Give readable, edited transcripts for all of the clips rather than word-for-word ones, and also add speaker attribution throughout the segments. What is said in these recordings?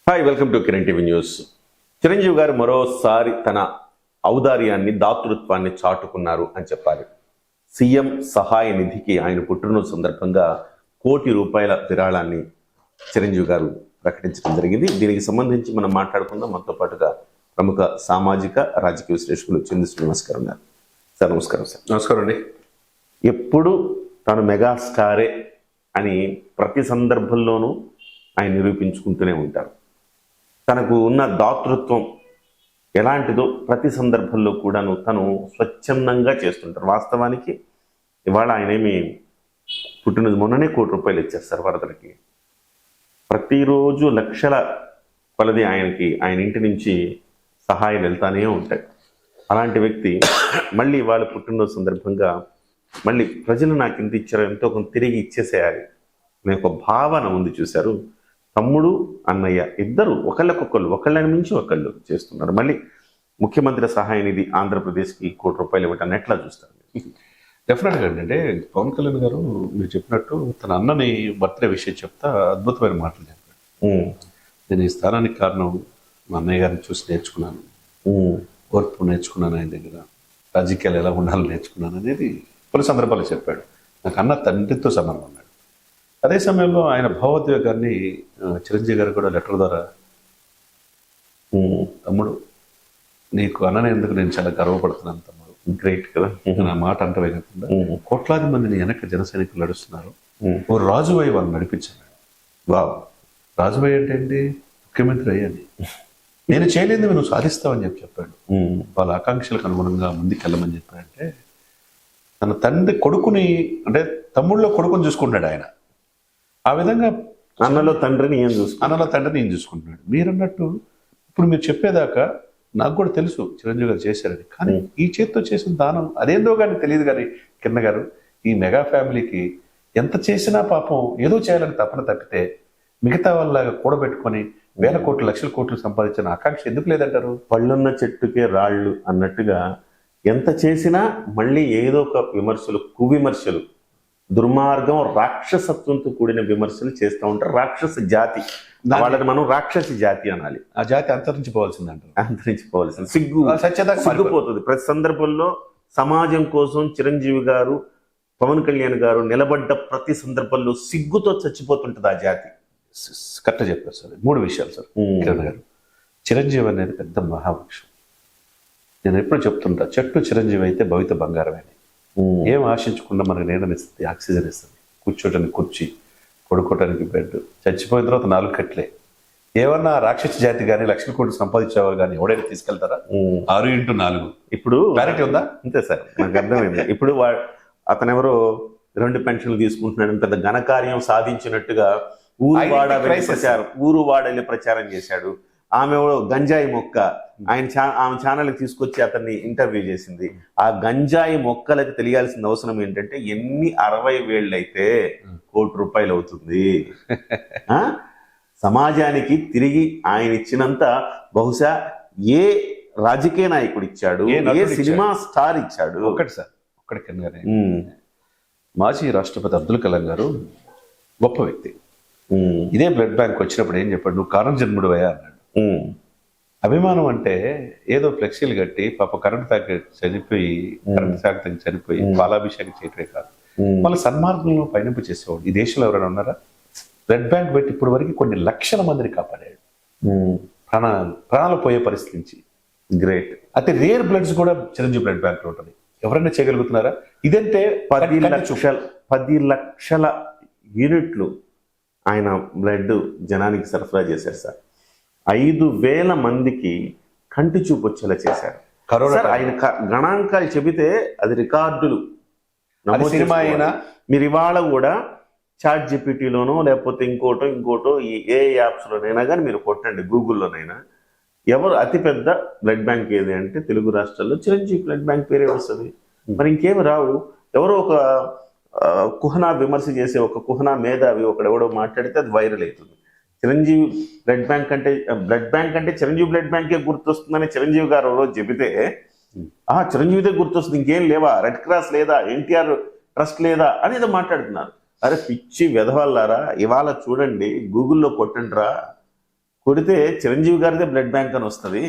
Speaker 1: Hi, welcome to Kiran TV news. Chiranjeevi గారు మరోసారి తన ఔదార్యాన్ని, దాతృత్వాన్ని చాటుకున్నారు అని చెప్పాలి. సీఎం సహాయ నిధికి ఆయన పుట్టినరోజు సందర్భంగా ₹1,00,00,000 విరాళాన్ని చిరంజీవి గారు ప్రకటించడం జరిగింది. దీనికి సంబంధించి మనం మాట్లాడుకుందాం. మనతో పాటుగా ప్రముఖ సామాజిక రాజకీయ విశ్లేషకులు చంద్ర శ్రీనివాస్ గారు ఉన్నారు. సార్ నమస్కారం. సార్
Speaker 2: నమస్కారం అండి.
Speaker 1: ఎప్పుడు తాను మెగాస్టారే అని ప్రతి సందర్భంలోనూ ఆయన నిరూపించుకుంటూనే ఉంటారు. తనకు ఉన్న దాతృత్వం ఎలాంటిదో ప్రతి సందర్భంలో కూడాను తను స్వచ్ఛందంగా చేస్తుంటారు. వాస్తవానికి ఇవాళ ఆయనేమి పుట్టినది మొన్ననే ₹1,00,00,000 ఇచ్చేస్తారు వరదలకి. ప్రతిరోజు లక్షల కొలది ఆయన ఇంటి నుంచి సహాయం వెళ్తానే ఉంటాయి. అలాంటి వ్యక్తి మళ్ళీ ఇవాళ పుట్టినరోజు సందర్భంగా మళ్ళీ ప్రజలు నాకు ఇంత ఇచ్చారో ఎంతో కొంత తిరిగి ఇచ్చేసేయాలి అనే ఒక భావన ఉంది. చూశారు, తమ్ముడు అన్నయ్య ఇద్దరు ఒకళ్ళని మించి ఒకళ్ళు చేస్తున్నారు. మళ్ళీ ముఖ్యమంత్రి సహాయ నిధి ఆంధ్రప్రదేశ్కి ₹1,00,00,000 ఇవ్వటాన్ని ఎట్లా చూస్తారు?
Speaker 2: డెఫినెట్గా అంటే పవన్ కళ్యాణ్ గారు మీరు చెప్పినట్టు తన అన్నని బర్త్డే విషయం చెప్తా అద్భుతమైన మాటలు చెప్పాడు. నేను ఈ స్థానానికి కారణం మా అన్నయ్య గారిని చూసి నేర్చుకున్నాను, ఓర్పు నేర్చుకున్నాను, ఆయన దగ్గర రాజకీయాలు ఎలా ఉండాలో నేర్చుకున్నాను అనేది పలు సందర్భాలు చెప్పాడు. నాకు అన్న తండ్రితో సమానం అన్నాడు. అదే సమయంలో ఆయన భావోద్వేగాన్ని చిరంజీవి గారు కూడా లెటర్ ద్వారా, తమ్ముడు నీకు అన్ననే ఎందుకు నేను చాలా గర్వపడుతున్నాను తమ్ముడు, గ్రేట్ కదా నా మాట అంటవే కాకుండా కోట్లాది మంది నీ వెనక జన సైనికులు నడుస్తున్నారు, ఓ రాజువై వాళ్ళు నడిపించాను. రాజువై అంటే ఏంటి? ముఖ్యమంత్రి అయ్యాని, నేను చేయలేదు నువ్వు సాధిస్తావని చెప్పాడు. వాళ్ళ ఆకాంక్షలకు అనుగుణంగా ముందుకెళ్ళమని చెప్పాడంటే తన తండ్రి కొడుకుని అంటే తమ్ముళ్ళలో కొడుకుని చూసుకుంటాడు ఆయన. ఆ విధంగా
Speaker 1: అన్నలో తండ్రిని
Speaker 2: ఈయన చూసుకుంటున్నాడు. మీరన్నట్టు ఇప్పుడు మీరు చెప్పేదాకా నాకు కూడా తెలుసు చిరంజీవి గారు చేశారని, కానీ ఈ చేతితో చేసిన దానం అదేందో కానీ తెలియదు. కానీ కిరణ్ గారు ఈ మెగా ఫ్యామిలీకి ఎంత చేసినా పాపం ఏదో చేయాలని తపన తప్పితే మిగతా వాళ్ళలాగా కూడబెట్టుకొని వేల కోట్లు లక్షల కోట్లు సంపాదించిన ఆకాంక్ష ఎందుకు లేదంటారు?
Speaker 1: పళ్ళున్న చెట్టుకే రాళ్ళు అన్నట్టుగా ఎంత చేసినా మళ్ళీ ఏదో ఒక విమర్శలు, కువిమర్శలు, దుర్మార్గం, రాక్షసత్వంతో కూడిన విమర్శలు చేస్తూ ఉంటారు. రాక్షస జాతి, వాళ్ళని మనం రాక్షసి జాతి అనాలి.
Speaker 2: ఆ జాతి అంతరించిపోవాల్సింది.
Speaker 1: సిగ్గుపోతుంది ప్రతి సందర్భంలో. సమాజం కోసం చిరంజీవి గారు, పవన్ కళ్యాణ్ గారు నిలబడ్డ ప్రతి సందర్భంలో సిగ్గుతో చచ్చిపోతుంటుంది ఆ జాతి.
Speaker 2: కరెక్ట్గా చెప్పారు సార్. 3 విషయాలు సార్ కిరణ్ గారు. చిరంజీవి అనేది పెద్ద మహావృక్షం. నేను ఎప్పుడు చెప్తుంటా, చెట్టు చిరంజీవి అయితే భవిత బంగారమే. ఏం ఆశించకుండా మనకు నీడనిస్తుంది, ఆక్సిజన్ ఇస్తుంది, కూర్చోటానికి కుర్చీ, పడుకోవటానికి బెడ్, చచ్చిపోయిన తర్వాత 4 కట్లే. ఏమన్నా రాక్షస జాతి కానీ లక్షల కోట్లు సంపాదించేవాళ్ళు కానీ ఎవడైనా తీసుకెళ్తారా? 6x4 ఇప్పుడు క్లారిటీ ఉందా?
Speaker 1: అంతే సార్, నాకు అర్థమైంది. ఇప్పుడు అతనెవరో 2 పెన్షన్లు తీసుకుంటున్నాడు, పెద్ద ఘనకార్యం సాధించినట్టుగా ఊరు వాడ వెళ్ళి ప్రచారం చేశాడు. ఆమె గంజాయి మొక్క ఆమె ఛానల్కి తీసుకొచ్చి అతన్ని ఇంటర్వ్యూ చేసింది. ఆ గంజాయి మొక్కలకు తెలియాల్సిన అవసరం ఏంటంటే ఎన్ని 60 వేళ్ళు అయితే ₹1,00,00,000 అవుతుంది. సమాజానికి తిరిగి ఆయన ఇచ్చినంత బహుశా ఏ రాజకీయ నాయకుడు ఇచ్చాడు, ఏ సినిమా స్టార్ ఇచ్చాడు?
Speaker 2: ఒక్కటి కిందగానే మాజీ రాష్ట్రపతి అబ్దుల్ కలాం గారు గొప్ప వ్యక్తి. ఇదే బ్లడ్ బ్యాంక్ వచ్చినప్పుడు ఏం చెప్పాడు? నువ్వు కారణ జన్ముడు అయ్యా అన్నాడు. అభిమానం అంటే ఏదో ఫ్లెక్సీలు కట్టి పాప కరెంట్ తాకి చనిపోయి పాలాభిషేకం చేయటమే కాదు, మళ్ళీ సన్మార్గంలో పయనింపు చేసేవాడు. ఈ దేశంలో ఎవరైనా ఉన్నారా? బ్లడ్ బ్యాంక్ పెట్టి ఇప్పుడు వరకు కొన్ని లక్షల మందిని కాపాడాడు. ప్రాణాలు పోయే పరిస్థితి నుంచి.
Speaker 1: గ్రేట్.
Speaker 2: అయితే రేర్ బ్లడ్స్ కూడా చిరంజీవి బ్లడ్ బ్యాంక్ లో ఉంటుంది. ఎవరైనా చేయగలుగుతున్నారా? ఇదంటే
Speaker 1: 10 లక్షల యూనిట్లు ఆయన బ్లడ్ జనానికి సరఫరా చేశారు సార్. 5,000 మందికి కంటి చూపు వచ్చేలా చేశారు. ఆయన గణాంకాలు చెబితే అది రికార్డులు.
Speaker 2: సినిమా అయినా
Speaker 1: మీరు ఇవాళ కూడా చాట్ జీపీటీలోనో లేకపోతే ఇంకోటో ఈ ఏ యాప్స్లోనైనా కానీ మీరు కొట్టండి, గూగుల్లోనైనా, ఎవరు అతిపెద్ద బ్లడ్ బ్యాంక్ ఏది అంటే తెలుగు రాష్ట్రాల్లో చిరంజీవి బ్లడ్ బ్యాంక్ పేరే వస్తుంది. మరి ఇంకేమి రావు. ఎవరో ఒక కుహనా విమర్శ చేసే ఒక కుహనా మేధావి ఒకడెవడో మాట్లాడితే అది వైరల్ అవుతుంది. చిరంజీవి బ్లడ్ బ్యాంక్ అంటే చిరంజీవి బ్లడ్ బ్యాంకే గుర్తొస్తుందని చిరంజీవి గారు రోజు చెబితే చిరంజీవిదే గుర్తొస్తుంది, ఇంకేం లేవా, రెడ్ క్రాస్ లేదా, ఎన్టీఆర్ ట్రస్ట్ లేదా అనేది మాట్లాడుతున్నారు. అరే పిచ్చి వెధవల్లారా, ఇవాళ చూడండి, గూగుల్లో కొట్టండిరా, కొడితే చిరంజీవి గారిదే బ్లడ్ బ్యాంక్ అని వస్తుంది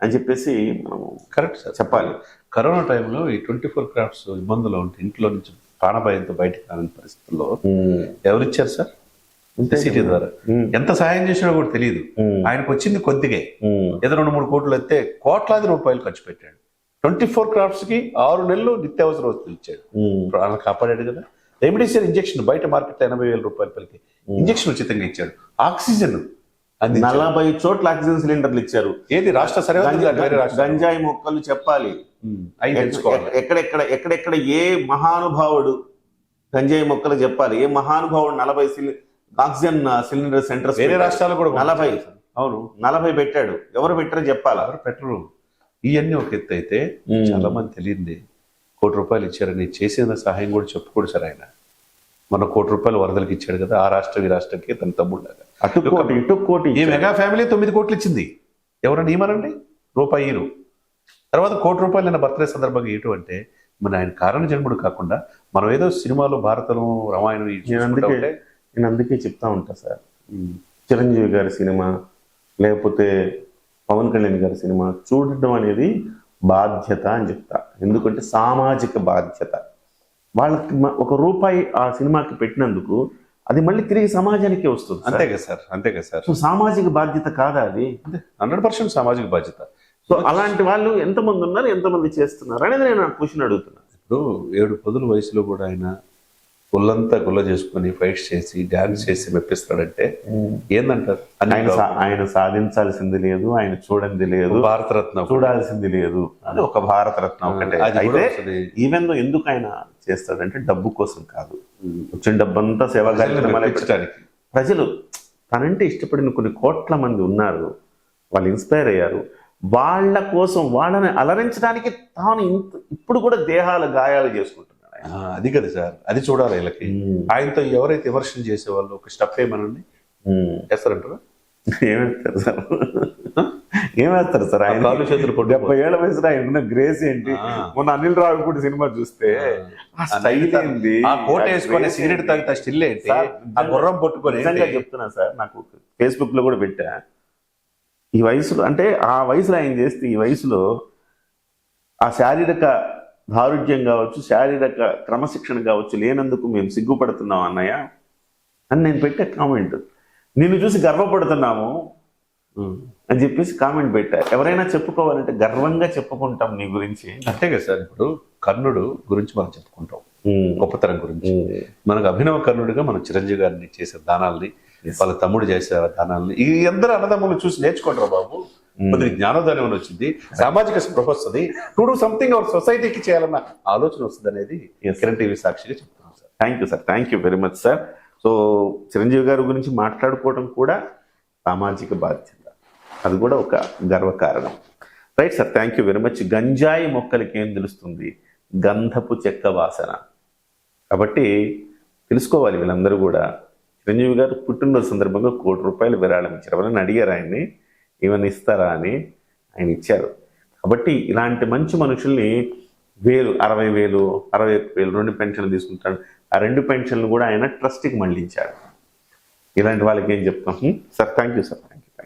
Speaker 1: అని చెప్పేసి మనము
Speaker 2: కరెక్ట్ సార్
Speaker 1: చెప్పాలి.
Speaker 2: కరోనా టైంలో ఈ 24 క్రాఫ్ట్స్ ఇబ్బందులు ఉంటే ఇంట్లో నుంచి ప్రాణభయంతో బయటకు రాని పరిస్థితుల్లో ఎవరిచ్చారు సార్ సిటీ ద్వారా ఎంత సహాయం చేసినా కూడా తెలియదు. ఆయనకు వచ్చింది కొద్దిగా, ఏదో 2-3 కోట్లు అయితే కోట్లాది రూపాయలు ఖర్చు పెట్టాడు. 24 క్రాఫ్ట్స్ కి 6 నెలలు నిత్యావసర వస్తువులు ఇచ్చాడు, ప్రాణాలు కాపాడాడు కదా. రెమిడిసివిర్ ఇంజెక్షన్ బయట మార్కెట్ 80,000 రూపాయల పలికి ఇంజెక్షన్ ఉచితంగా ఇచ్చాడు. ఆక్సిజన్
Speaker 1: 40 చోట్ల ఆక్సిజన్ సిలిండర్లు ఇచ్చారు.
Speaker 2: ఏది రాష్ట్ర సరిహద్దు
Speaker 1: గంజాయి మొక్కలు చెప్పాలి. ఎక్కడెక్కడ ఏ మహానుభావుడు గంజాయి మొక్కలు చెప్పాలి, ఏ మహానుభావుడు 40 ఆక్సిజన్ సిలిండర్ సెంటర్స్
Speaker 2: వేరే రాష్ట్రాలు కూడా
Speaker 1: 40 అవును 40 పెట్టాడు. ఎవరు పెట్టారో చెప్పాలి.
Speaker 2: ఎవరు పెట్టరు. ఇవన్నీ ఒక ఎత్తు అయితే చాలా మంది తెలియంది. 1 కోటి రూపాయలు ఇచ్చారని చేసిన సహాయం కూడా చెప్పుకోడు సార్. ఆయన మన 1 కోటి రూపాయలు వరదలకు ఇచ్చాడు కదా, ఆ రాష్ట్రం ఈ రాష్ట్రానికి తన తమ్ముళ్ళగా.
Speaker 1: అటు కోటి ఇటు కోటి.
Speaker 2: ఈ మెగా ఫ్యామిలీ 9 కోట్లు ఇచ్చింది. ఎవరన్నా ఏమనండి రూపాయి ఇరు. తర్వాత 1 కోటి రూపాయలు నిన్న బర్త్డే సందర్భంగా ఇటు అంటే మన ఆయన కారణ జన్ముడు కాకుండా మనం ఏదో సినిమాలో భారతం రామాయణం
Speaker 1: నేను అందుకే చెప్తా ఉంటా సార్, చిరంజీవి గారి సినిమా లేకపోతే పవన్ కళ్యాణ్ గారి సినిమా చూడటం అనేది బాధ్యత అని చెప్తా. ఎందుకంటే సామాజిక బాధ్యత. వాళ్ళకి 1 రూపాయి ఆ సినిమాకి పెట్టినందుకు అది మళ్ళీ తిరిగి సమాజానికే వస్తుంది.
Speaker 2: అంతే కదా సార్, అంతే కదా సార్.
Speaker 1: సో సామాజిక బాధ్యత కాదా అది?
Speaker 2: 100% సామాజిక బాధ్యత.
Speaker 1: సో అలాంటి వాళ్ళు ఎంతమంది ఉన్నారు, ఎంతమంది చేస్తున్నారు అనేది నేను క్వశ్చన్ అడుగుతున్నాను.
Speaker 2: ఇప్పుడు 7 పదుల వయసులో కూడా ఆయన గుళ్ళంతా గుల్ల చేసుకుని ఫైట్స్ చేసి డాన్స్ చేసి మెప్పిస్తాడంటే ఏందంటారు?
Speaker 1: ఆయన సాధించాల్సింది లేదు, ఆయన చూడండి లేదు,
Speaker 2: భారతరత్న
Speaker 1: చూడాల్సింది లేదు. అది ఒక భారతరత్న ఒకటే. అయితే ఈవెన్ ఎందుకు ఆయన చేస్తాడంటే డబ్బు కోసం కాదు, వచ్చిన డబ్బంతా సేవా కార్యక్రమాలు. ప్రజలు తనంటే ఇష్టపడిన కొన్ని కోట్ల మంది ఉన్నారు, వాళ్ళు ఇన్స్పైర్ అయ్యారు. వాళ్ళ కోసం వాళ్ళని అలరించడానికి తాను ఇప్పుడు కూడా దేహాల గాయాలు చేసుకుంటున్నాడు.
Speaker 2: అది కదా సార్, అది చూడాలి వీళ్ళకి. ఆయనతో ఎవరైతే విమర్శన చేసేవాళ్ళు ఒక స్టెప్ ఏమనండి చేస్తారంటారా?
Speaker 1: ఏమేస్తారు సార్, ఏమేస్తారు సార్? ఆయన 70 ఏళ్ల వయసులో ఆయనకున్న గ్రేస్ ఏంటి? మొన్న అనిల్ రావిపూడి సినిమా చూస్తే
Speaker 2: ఆ కోట వేసుకొని సిగరెట్ తాగితే స్టిల్ ఏంటి, ఆ గుర్రం పట్టుకొని.
Speaker 1: నిజంగా చెప్తున్నా సార్, నాకు ఫేస్బుక్ లో కూడా పెట్టా. ఈ వయసులో అంటే ఆ వయసులో ఆయన చేస్తే ఈ వయసులో ఆ శారీరక దారుఢ్యం కావచ్చు, శారీరక క్రమశిక్షణ కావచ్చు లేనందుకు మేము సిగ్గుపడుతున్నాం అన్నయ్య అని నేను పెట్టే కామెంట్. నిన్ను చూసి గర్వపడుతున్నాము అని చెప్పేసి కామెంట్ పెట్టా. ఎవరైనా చెప్పుకోవాలంటే గర్వంగా చెప్పుకుంటాం నీ గురించి.
Speaker 2: అంతే కదా సార్. ఇప్పుడు కర్ణుడు గురించి మనం చెప్పుకుంటాం, గొప్పతనం గురించి. మనకు అభినవ కర్ణుడిగా మనం చిరంజీవి గారిని చేసే దానాల్ని, వాళ్ళ తమ్ముడు చేసే దానాల్ని ఈ అందరూ అన్నదమ్ములు చూసి నేర్చుకుంటారు బాబు. కొద్దిగా జ్ఞానోదయం వచ్చింది, సామాజిక స్పృహ వస్తుంది, టు డూ సంథింగ్ అవర్ సొసైటీకి చేయాలన్న ఆలోచన వస్తుంది అనేది కిరణ్ టీవీ సాక్షిగా చెప్తున్నాం sir.
Speaker 1: Thank you sir, thank you very much sir. So Chiranjeevi గారి గురించి మాట్లాడుకోవడం కూడా సామాజిక బాధ్యత, అది కూడా ఒక గర్వకారణం. Right sir, thank you very much. గంజాయి మొక్కలకి ఏం తెలుస్తుంది, గంధపు చెక్క వాసన. కాబట్టి తెలుసుకోవాలి వీళ్ళందరూ కూడా. చిరంజీవి గారు పుట్టినరోజు సందర్భంగా 1 కోటి రూపాయలు విరాళం ఇచ్చారు. ఎవరైనా అడిగారు ఆయన్ని ఏమన్నా ఇస్తారా అని, ఆయన ఇచ్చారు. కాబట్టి ఇలాంటి మంచి మనుషుల్ని 60,000 61,000 2 పెన్షన్లు తీసుకుంటాడు. ఆ 2 పెన్షన్లు కూడా ఆయన ట్రస్ట్కి మళ్ళించాడు. ఇలాంటి వాళ్ళకి ఏం చెప్తాం సార్? Thank you sir.